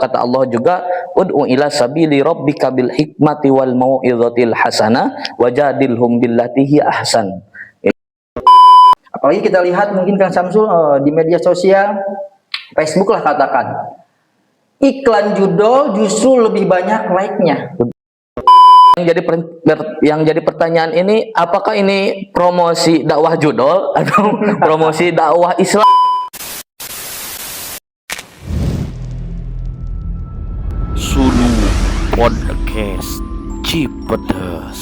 Kata Allah juga, ud'u ila sabili rabbika bil hikmati wal mau'izatil hasanah wajadilhum billati hi ahsan. Apalagi kita lihat mungkin Kang Samsul di media sosial, Facebook lah katakan, iklan judul justru lebih banyak like-nya. Yang jadi pertanyaan ini, apakah ini promosi dakwah judul atau promosi dakwah Islam? Sulu Podcast Cipedes.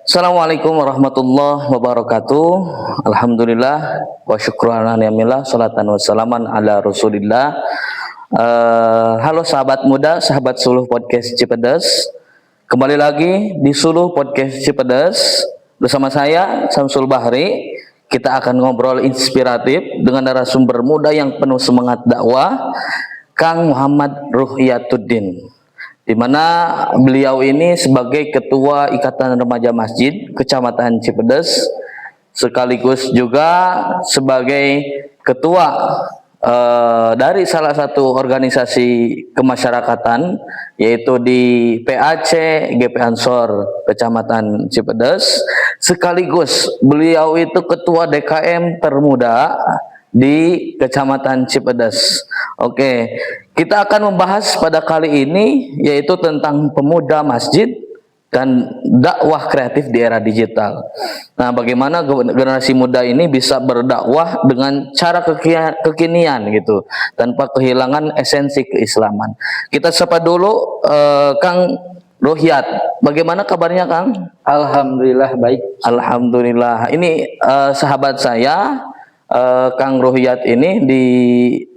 Assalamualaikum warahmatullahi wabarakatuh. Alhamdulillah wa syukran alhamdulillah, salatan wassalaman ala rasulillah. Halo sahabat muda, sahabat Suluh Podcast Cipedes. Kembali lagi di Suluh Podcast Cipedes bersama saya Samsul Bahri. Kita akan ngobrol inspiratif dengan narasumber muda yang penuh semangat dakwah, Kang Muhammad Ruhiyatuddin, di mana beliau ini sebagai Ketua Ikatan Remaja Masjid Kecamatan Cipedes, sekaligus juga sebagai Ketua dari salah satu organisasi kemasyarakatan, yaitu di PAC GP Ansor Kecamatan Cipedes, sekaligus beliau itu Ketua DKM termuda di Kecamatan Cipedes. Oke, kita akan membahas pada kali ini yaitu tentang pemuda masjid dan dakwah kreatif di era digital. Nah, bagaimana generasi muda ini bisa berdakwah dengan cara kekinian gitu, tanpa kehilangan esensi keislaman. Kita sapa dulu Kang Ruhiyat. Bagaimana kabarnya, Kang? Alhamdulillah baik. Alhamdulillah. Ini sahabat saya, Kang Ruhiyat ini di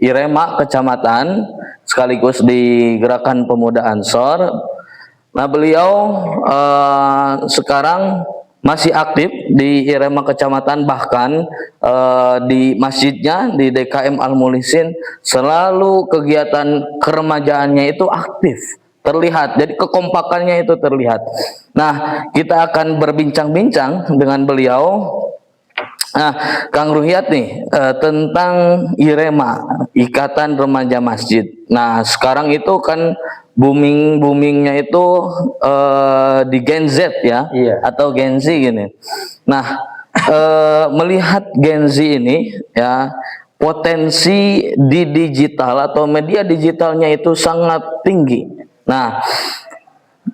Irema Kecamatan, sekaligus di Gerakan Pemuda Ansor. Nah, beliau sekarang masih aktif di Irema Kecamatan, bahkan di masjidnya di DKM Al-Mulisin selalu kegiatan keremajaannya itu aktif, terlihat. Jadi kekompakannya itu terlihat. Nah, kita akan berbincang-bincang dengan beliau. Nah, Kang Ruhiyat nih tentang Irema, Ikatan Remaja Masjid. Nah, sekarang itu kan boomingnya itu di Gen Z ya, iya, atau Gen Z gini. Nah, melihat Gen Z ini ya, potensi di digital atau media digitalnya itu sangat tinggi. Nah,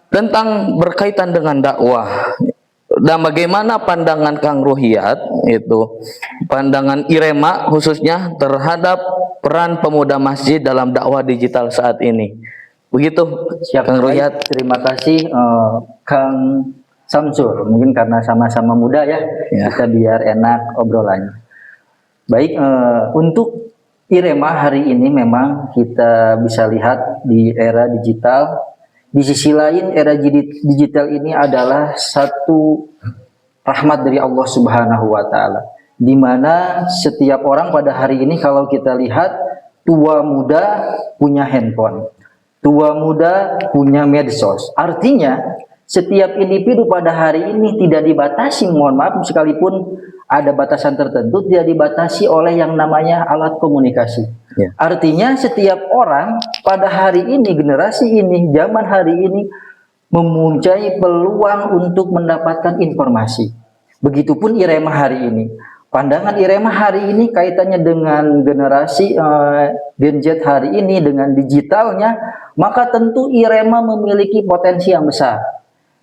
tentang berkaitan dengan dakwah dan bagaimana pandangan Kang Ruhiyat itu, pandangan Irema khususnya terhadap peran pemuda masjid dalam dakwah digital saat ini. Begitu, siap Kang Ruhiyat. Terima kasih Kang Samsul. Mungkin karena sama-sama muda ya, kita biar enak obrolannya. Baik, untuk Irema hari ini memang kita bisa lihat di era digital. Di sisi lain, era digital ini adalah satu rahmat dari Allah Subhanahu wa Ta'ala, di mana setiap orang pada hari ini, kalau kita lihat, tua muda punya handphone, tua muda punya medsos. Artinya, setiap individu pada hari ini tidak dibatasi, mohon maaf, sekalipun ada batasan tertentu, tidak dibatasi oleh yang namanya alat komunikasi. Ya. Artinya setiap orang pada hari ini, generasi ini, zaman hari ini mempunyai peluang untuk mendapatkan informasi. Begitupun Irema hari ini. Pandangan Irema hari ini kaitannya dengan generasi Gen Z hari ini, dengan digitalnya, maka tentu Irema memiliki potensi yang besar.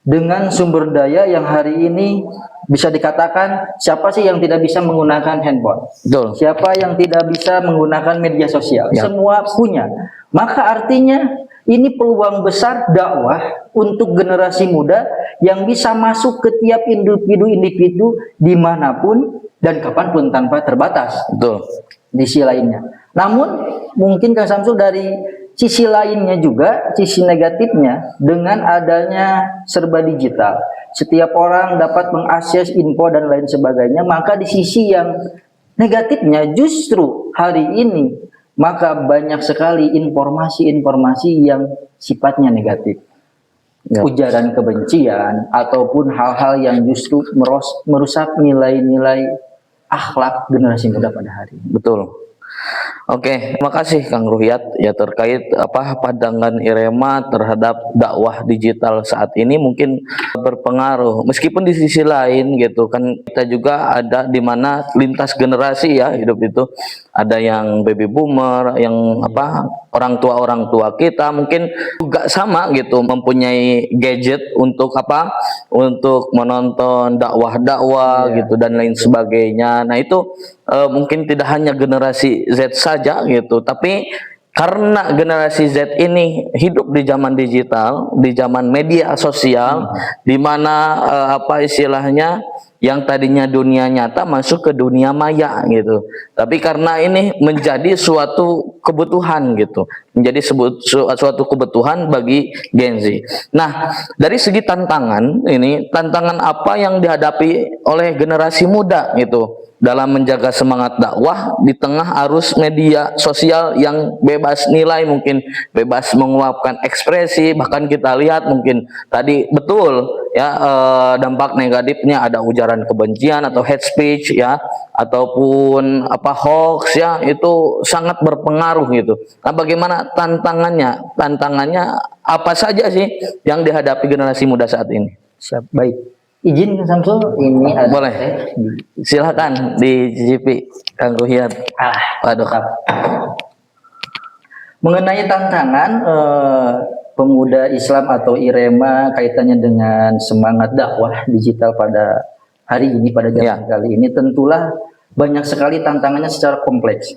Dengan sumber daya yang hari ini bisa dikatakan, siapa sih yang tidak bisa menggunakan handphone? Betul. Siapa yang tidak bisa menggunakan media sosial? Ya. Semua punya. Maka artinya ini peluang besar dakwah untuk generasi muda yang bisa masuk ke tiap individu dimanapun dan kapanpun tanpa terbatas. Betul. Di sisi lainnya. Namun mungkin Kang Samsul dari sisi lainnya juga, sisi negatifnya, dengan adanya serba digital, setiap orang dapat mengakses info dan lain sebagainya, maka di sisi yang negatifnya justru hari ini, maka banyak sekali informasi-informasi yang sifatnya negatif. Ya. ujaran kebencian ataupun hal-hal yang justru merusak nilai-nilai akhlak generasi muda pada hari ini. Betul. Oke, terima kasih Kang Ruhyat ya terkait pandangan Irema terhadap dakwah digital saat ini mungkin berpengaruh. Meskipun di sisi lain gitu kan kita juga ada di mana lintas generasi ya hidup itu. Ada yang baby boomer, yang orang tua kita mungkin juga sama gitu mempunyai gadget untuk untuk menonton dakwah-dakwah gitu dan lain sebagainya. Nah, itu mungkin tidak hanya generasi Z saja gitu, tapi karena generasi Z ini hidup di zaman digital, di zaman media sosial, di mana istilahnya yang tadinya dunia nyata masuk ke dunia maya gitu. Tapi karena ini menjadi suatu kebutuhan gitu, menjadi suatu kebutuhan bagi Gen Z. Nah, dari segi tantangan ini, tantangan apa yang dihadapi oleh generasi muda gitu dalam menjaga semangat dakwah di tengah arus media sosial yang bebas nilai, mungkin bebas menguapkan ekspresi, bahkan kita lihat mungkin tadi betul ya dampak negatifnya ada ujaran kebencian atau hate speech ya, ataupun hoax ya, itu sangat berpengaruh gitu. Nah, bagaimana tantangannya? Tantangannya apa saja sih yang dihadapi generasi muda saat ini? Siap, baik. Izin Samsul, ini ada boleh. Silakan dicicipi Kang Ruhyat. Waduh. Mengenai tantangan pemuda Islam atau Irema kaitannya dengan semangat dakwah digital pada hari ini, pada zaman kali ini, tentulah banyak sekali tantangannya secara kompleks.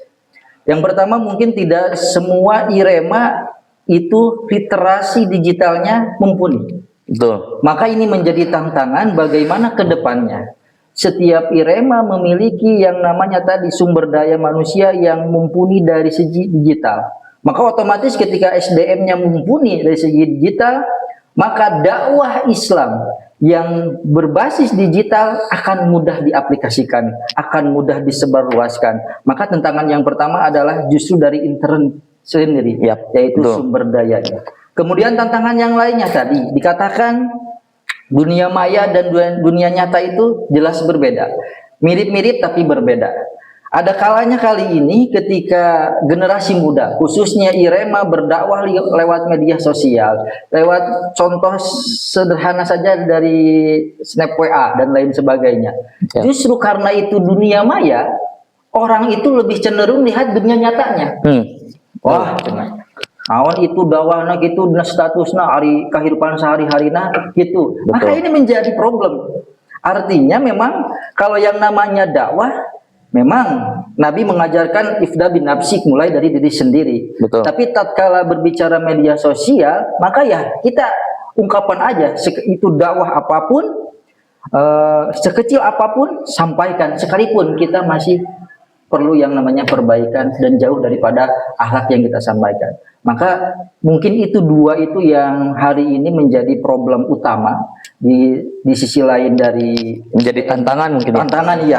Yang pertama, mungkin tidak semua Irema itu literasi digitalnya mumpuni. Betul. Maka ini menjadi tantangan bagaimana ke depannya. Setiap Irema memiliki yang namanya tadi sumber daya manusia yang mumpuni dari segi digital. Maka otomatis ketika SDM-nya mumpuni dari segi digital, maka dakwah Islam yang berbasis digital akan mudah diaplikasikan, akan mudah disebarluaskan. Maka tantangan yang pertama adalah justru dari internet sendiri, yaitu sumber dayanya. Kemudian tantangan yang lainnya tadi dikatakan dunia maya dan dunia nyata itu jelas berbeda, mirip-mirip tapi berbeda. Ada kalanya kali ini ketika generasi muda, khususnya Irema, berdakwah lewat media sosial, lewat contoh sederhana saja dari Snap WA dan lain sebagainya. Justru karena itu dunia maya, orang itu lebih cenderung lihat dunia nyatanya. Wah, awan itu dakwahna gitu, statusna hari kehidupan sehari-harina gitu. Maka ini menjadi problem. Artinya memang kalau yang namanya dakwah, memang Nabi mengajarkan ifda bin nafsik, mulai dari diri sendiri. Tapi tatkala berbicara media sosial, maka ya kita ungkapan aja, itu dakwah apapun, sekecil apapun, sampaikan. Sekalipun kita masih perlu yang namanya perbaikan dan jauh daripada akhlak yang kita sampaikan. Maka mungkin itu dua itu yang hari ini menjadi problem utama. Di sisi lain dari menjadi tantangan mungkin.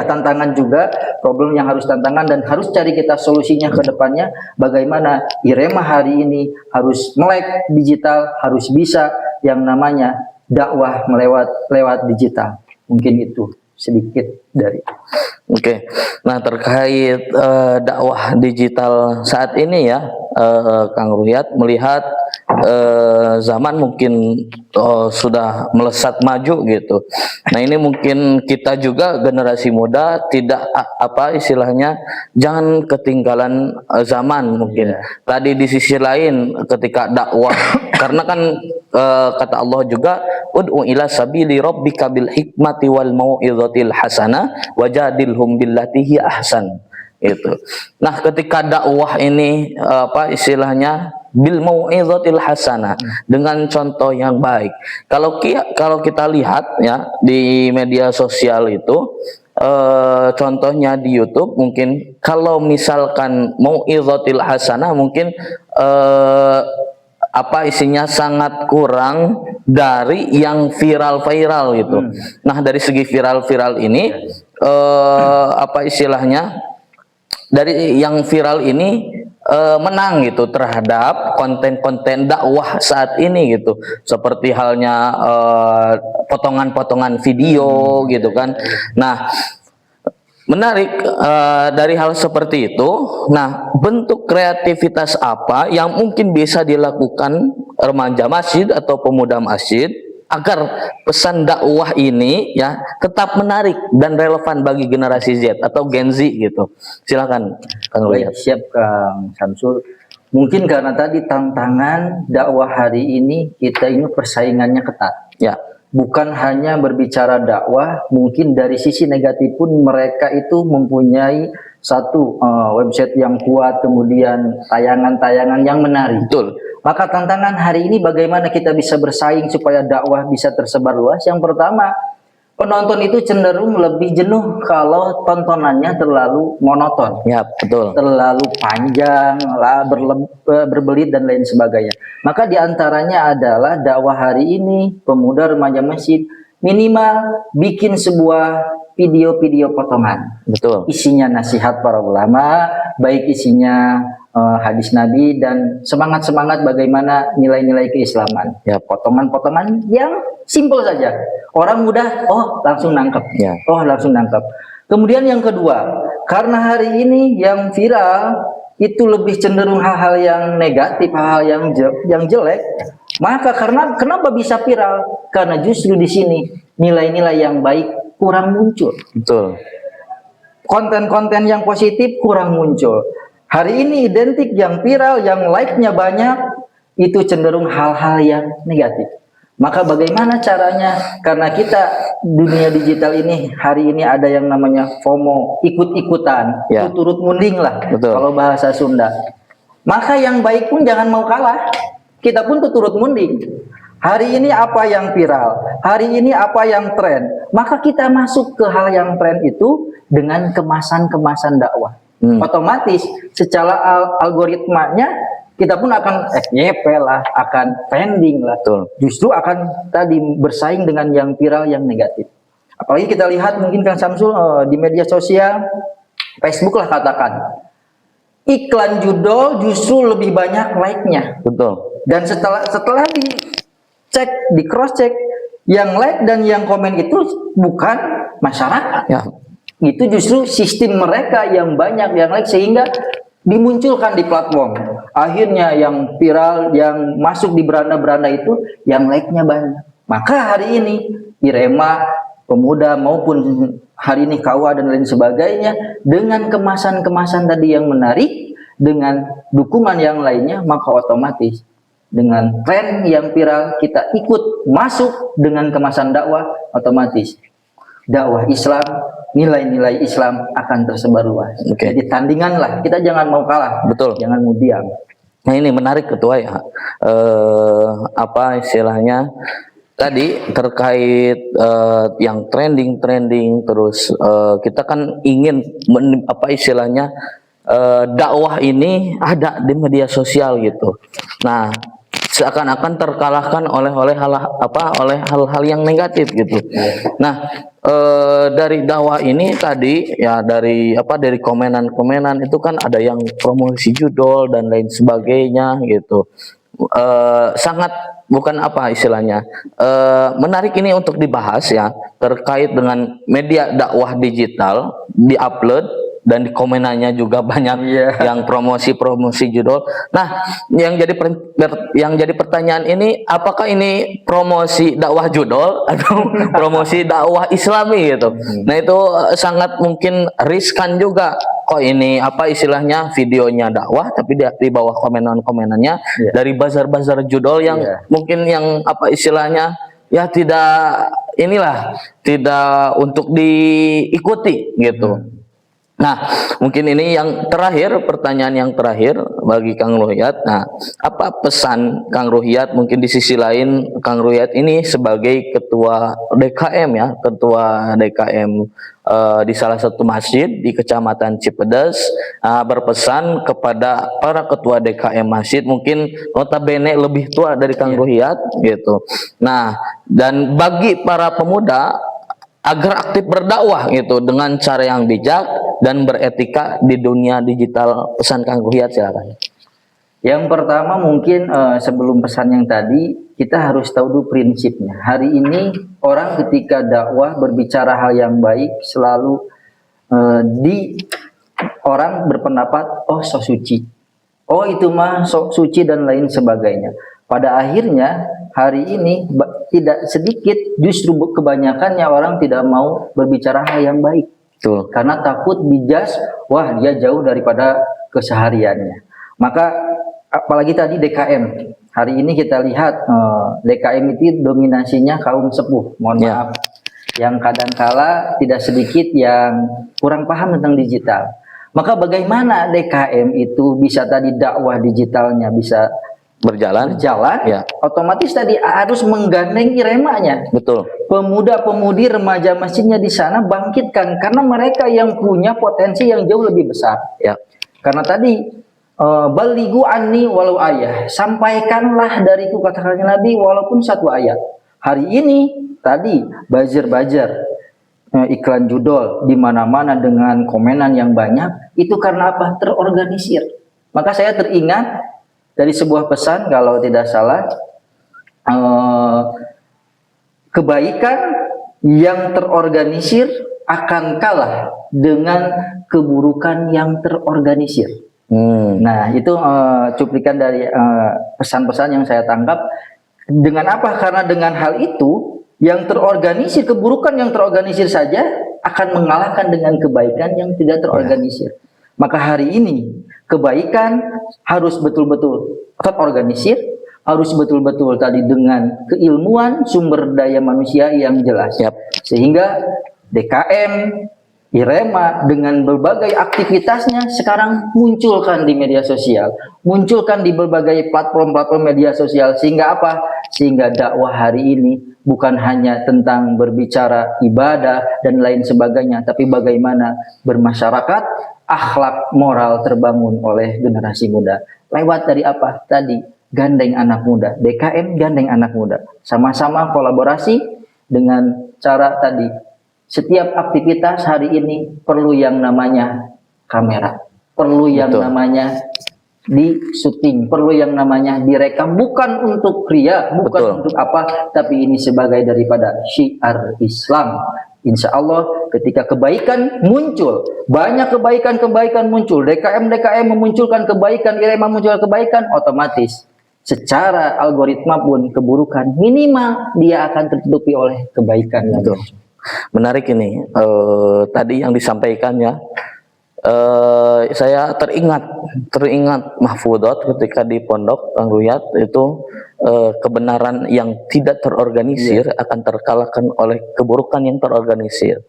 Tantangan juga, problem yang harus tantangan dan harus cari kita solusinya ke depannya. Bagaimana Irema hari ini harus melek digital, harus bisa yang namanya dakwah lewat digital. Mungkin itu sedikit dari. Nah terkait dakwah digital saat ini ya, Kang Ruhyat melihat zaman mungkin sudah melesat maju gitu. Nah ini mungkin kita juga generasi muda tidak istilahnya jangan ketinggalan zaman mungkin. Tadi di sisi lain ketika dakwah karena kan kata Allah juga ud'u ila sabili rabbika bil hikmati wal mau'izatil hasanah wajadilhum billati hi ahsan itu. Nah, ketika dakwah ini istilahnya bil mau'izatil hasanah, dengan contoh yang baik. Kalau kita lihat ya di media sosial itu contohnya di YouTube mungkin kalau misalkan mau'izatil hasanah mungkin isinya sangat kurang dari yang viral gitu. Nah, dari segi viral ini istilahnya dari yang viral ini menang gitu terhadap konten-konten dakwah saat ini gitu, seperti halnya potongan-potongan video gitu kan. Nah, menarik dari hal seperti itu. Nah, bentuk kreativitas apa yang mungkin bisa dilakukan remaja masjid atau pemuda masjid agar pesan dakwah ini ya tetap menarik dan relevan bagi generasi Z atau Gen Z gitu. Silakan Kang Royat. Siap Kang Samsul. Mungkin karena tadi tantangan dakwah hari ini kita ini persaingannya ketat. Ya. Bukan hanya berbicara dakwah, mungkin dari sisi negatif pun mereka itu mempunyai satu website yang kuat, kemudian tayangan-tayangan yang menarik. Betul. Maka tantangan hari ini bagaimana kita bisa bersaing supaya dakwah bisa tersebar luas. Yang pertama, penonton itu cenderung lebih jenuh kalau tontonannya terlalu monoton. Ya, betul. Terlalu panjang, berbelit dan lain sebagainya. Maka diantaranya adalah dakwah hari ini, pemuda remaja masjid, minimal bikin sebuah video-video potongan. Betul. Isinya nasihat para ulama, baik isinya hadis Nabi dan semangat-semangat bagaimana nilai-nilai keislaman. Ya. Potongan-potongan yang simpel saja. Orang mudah, langsung nangkep. Ya. Langsung nangkep. Kemudian yang kedua, karena hari ini yang viral itu lebih cenderung hal-hal yang negatif, hal-hal yang jelek. Maka kenapa bisa viral? Karena justru di sini nilai-nilai yang baik kurang muncul. Betul. Konten-konten yang positif kurang muncul. Hari ini identik yang viral, yang like-nya banyak, itu cenderung hal-hal yang negatif. Maka bagaimana caranya? Karena kita dunia digital ini, hari ini ada yang namanya FOMO, ikut-ikutan, Ya. turut munding lah. Betul. Kalau bahasa Sunda. Maka yang baik pun jangan mau kalah. Kita pun turut munding. Hari ini apa yang viral, hari ini apa yang tren, maka kita masuk ke hal yang tren itu dengan kemasan-kemasan dakwah. Otomatis secara algoritmanya kita pun akan FYP lah, akan trending lah. Betul. Justru akan tadi bersaing dengan yang viral, yang negatif. Apalagi kita lihat mungkin Kang Samsul di media sosial, Facebook lah katakan, iklan judul justru lebih banyak like-nya. Betul. Dan setelah dicek, di cross check, yang like dan yang komen itu bukan masyarakat. Ya. Itu justru sistem mereka yang banyak yang like sehingga dimunculkan di platform. Akhirnya yang viral, yang masuk di beranda-beranda itu yang like-nya banyak. Maka hari ini Irema, pemuda maupun hari ini KUA dan lain sebagainya dengan kemasan-kemasan tadi yang menarik, dengan dukungan yang lainnya, maka otomatis dengan tren yang viral kita ikut masuk dengan kemasan dakwah, otomatis dakwah Islam, nilai-nilai Islam akan tersebar luas. Oke. Jadi tandingan lah, kita jangan mau kalah. Betul. Jangan mau diam. Nah, ini menarik Ketua ya. Apa istilahnya? Tadi terkait yang trending terus kita kan ingin apa istilahnya dakwah ini ada di media sosial gitu. Nah, seakan-akan terkalahkan oleh hal-hal yang negatif gitu. Nah, dari dakwah ini tadi ya dari komenan-komenan itu kan ada yang promosi judul dan lain sebagainya gitu. Sangat bukan apa istilahnya menarik ini untuk dibahas ya terkait dengan media dakwah digital diupload dan di komenannya juga banyak yang promosi judul. Nah, yang jadi pertanyaan ini, apakah ini promosi dakwah judul atau promosi dakwah Islami gitu? Nah, itu sangat mungkin riskan juga. Kok ini apa istilahnya videonya dakwah tapi di bawah komenannya dari bazar-bazar judul yang mungkin yang apa istilahnya ya tidak untuk diikuti gitu. Nah, mungkin ini yang terakhir, pertanyaan yang terakhir bagi Kang Rohiyat. Nah, apa pesan Kang Rohiyat mungkin di sisi lain Kang Rohiyat ini sebagai ketua DKM ya, ketua DKM di salah satu masjid di Kecamatan Cipedes berpesan kepada para ketua DKM masjid mungkin notabene lebih tua dari Kang Rohiyat gitu. Nah, dan bagi para pemuda agar aktif berdakwah gitu dengan cara yang bijak dan beretika di dunia digital. Pesan Kang Ruhyat silakan. Yang pertama mungkin sebelum pesan yang tadi, kita harus tahu dulu prinsipnya. Hari ini orang ketika dakwah berbicara hal yang baik selalu orang berpendapat, oh so suci, oh itu mah sok suci dan lain sebagainya. Pada akhirnya hari ini tidak sedikit, justru kebanyakannya orang tidak mau berbicara hal yang baik. Betul. Karena takut dijas, wah dia jauh daripada kesehariannya. Maka apalagi tadi DKM, hari ini kita lihat DKM itu dominasinya kaum sepuh, mohon maaf, yang kadangkala tidak sedikit yang kurang paham tentang digital. Maka bagaimana DKM itu bisa tadi dakwah digitalnya bisa berjalan, ya. Otomatis tadi harus menggandeng iremanya. Betul. Pemuda-pemudi remaja masjidnya di sana bangkitkan, karena mereka yang punya potensi yang jauh lebih besar. Ya. Karena tadi balighu anni walau ayah, sampaikanlah dariku, katakannya Nabi, walaupun satu ayat. Hari ini tadi buzzer iklan judol di mana-mana dengan komenan yang banyak, itu karena apa? Terorganisir. Maka saya teringat dari sebuah pesan, kalau tidak salah, kebaikan yang terorganisir akan kalah dengan keburukan yang terorganisir. Nah, itu cuplikan dari pesan-pesan yang saya tangkap. Dengan apa? Karena dengan hal itu, yang terorganisir, keburukan yang terorganisir saja akan mengalahkan dengan kebaikan yang tidak terorganisir. Maka hari ini kebaikan harus betul-betul terorganisir, harus betul-betul tadi dengan keilmuan, sumber daya manusia yang jelas. Sehingga DKM, IREMA dengan berbagai aktivitasnya sekarang munculkan di media sosial, munculkan di berbagai platform-platform media sosial. Sehingga apa? Sehingga dakwah hari ini bukan hanya tentang berbicara ibadah dan lain sebagainya, tapi bagaimana bermasyarakat, akhlak moral terbangun oleh generasi muda. Lewat dari apa? Tadi gandeng anak muda, DKM gandeng anak muda, sama-sama kolaborasi dengan cara tadi. Setiap aktivitas hari ini perlu yang namanya kamera, perlu yang namanya di syuting, perlu yang namanya direkam, bukan untuk ria, bukan untuk apa, tapi ini sebagai daripada syiar Islam. Insya Allah ketika kebaikan muncul, banyak kebaikan muncul, DKM memunculkan kebaikan, IREMA memunculkan kebaikan, otomatis secara algoritma pun keburukan minimal dia akan tertutupi oleh kebaikan. Menarik ini tadi yang disampaikannya. Saya teringat mahfudot ketika di pondok Kang Ruhyat itu, kebenaran yang tidak terorganisir akan terkalahkan oleh keburukan yang terorganisir.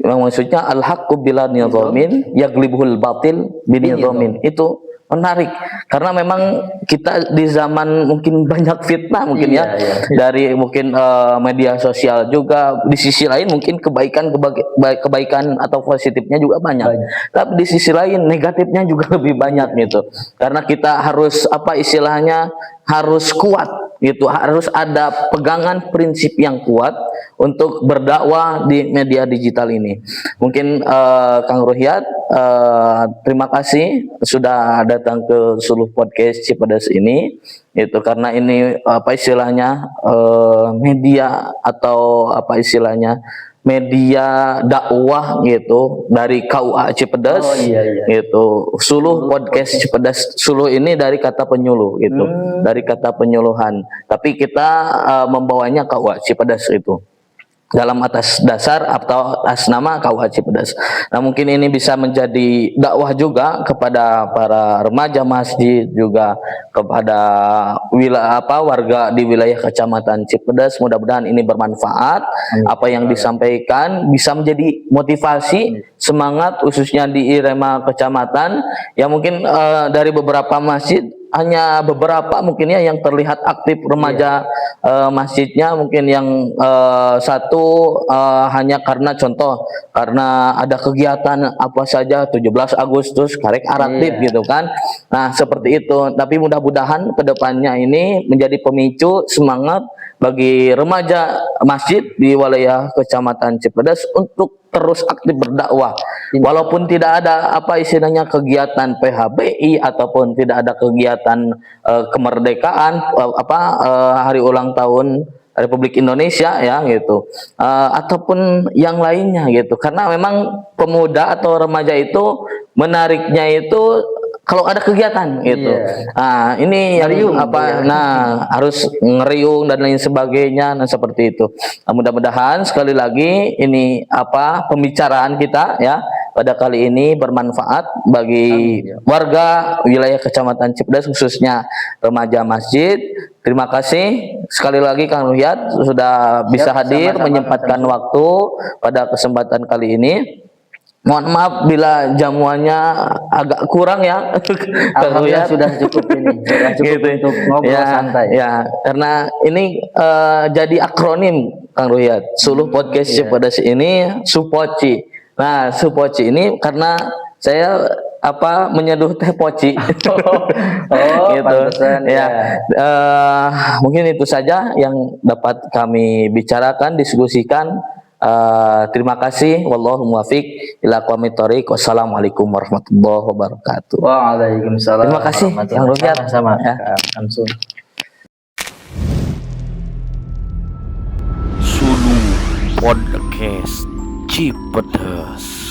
Maksudnya al-haqqu bila nidhamin yaglibuhul batil binidhamin. Itu menarik karena memang kita di zaman mungkin banyak fitnah mungkin dari mungkin media sosial juga. Di sisi lain mungkin kebaikan atau positifnya juga banyak. Tapi di sisi lain negatifnya juga lebih banyak gitu. Karena kita harus apa istilahnya, harus kuat gitu, harus ada pegangan prinsip yang kuat untuk berdakwah di media digital ini. Mungkin Kang Ruhyat, terima kasih sudah datang ke Suluh Podcast Cipedes ini. Itu karena ini apa istilahnya media atau apa istilahnya media dakwah gitu dari KUA Cipedes. Gitu. Suluh Podcast Cipedes, suluh ini dari kata penyuluh gitu, dari kata penyuluhan. Tapi kita membawanya KUA Cipedes itu dalam atas dasar atau atas nama KUA Cipedes. Nah, mungkin ini bisa menjadi dakwah juga kepada para remaja masjid, juga kepada warga di wilayah Kecamatan Cipedes. Mudah-mudahan ini bermanfaat. Apa yang disampaikan bisa menjadi motivasi, semangat khususnya di IREMA Kecamatan yang mungkin dari beberapa masjid, hanya beberapa mungkin ya yang terlihat aktif remaja masjidnya, mungkin yang satu hanya karena contoh karena ada kegiatan apa saja 17 Agustus karek araktif gitu kan. Nah, seperti itu. Tapi mudah-mudahan kedepannya ini menjadi pemicu semangat bagi remaja masjid di wilayah Kecamatan Cipedes untuk terus aktif berdakwah Walaupun tidak ada apa istilahnya kegiatan PHBI ataupun tidak ada kegiatan kemerdekaan hari ulang tahun Republik Indonesia ya gitu, ataupun yang lainnya gitu, karena memang pemuda atau remaja itu menariknya itu kalau ada kegiatan gitu. Nah, ini yang Ngeriung, apa? Nah, harus ngeriung dan lain sebagainya. Nah, seperti itu. Nah, mudah-mudahan sekali lagi ini apa pembicaraan kita ya pada kali ini bermanfaat bagi warga wilayah Kecamatan Cipedes, khususnya remaja masjid. Terima kasih sekali lagi Kang Ruhyat sudah bisa hadir, menyempatkan waktu pada kesempatan kali ini. Mohon maaf bila jamuannya agak kurang ya. Alhamdulillah sudah cukup ini, sudah cukup gitu. untuk ngobrol Ya, santai. ya, karena ini jadi akronim Kang Ruhyat. Suluh Podcast Cipedes ini Supoci. Nah, Supoci ini karena saya menyeduh teh poci. Gitu. Pantesan, Ya. Mungkin itu saja yang dapat kami bicarakan, diskusikan. Terima kasih. Wallahu muwaffiq ila aqwamit thoriq. Wassalamualaikum warahmatullahi wabarakatuh. Waalaikumsalam. Terima kasih Kang Ruhyat. Sama Ya. Samsul. Sulu Podcast Cipedes.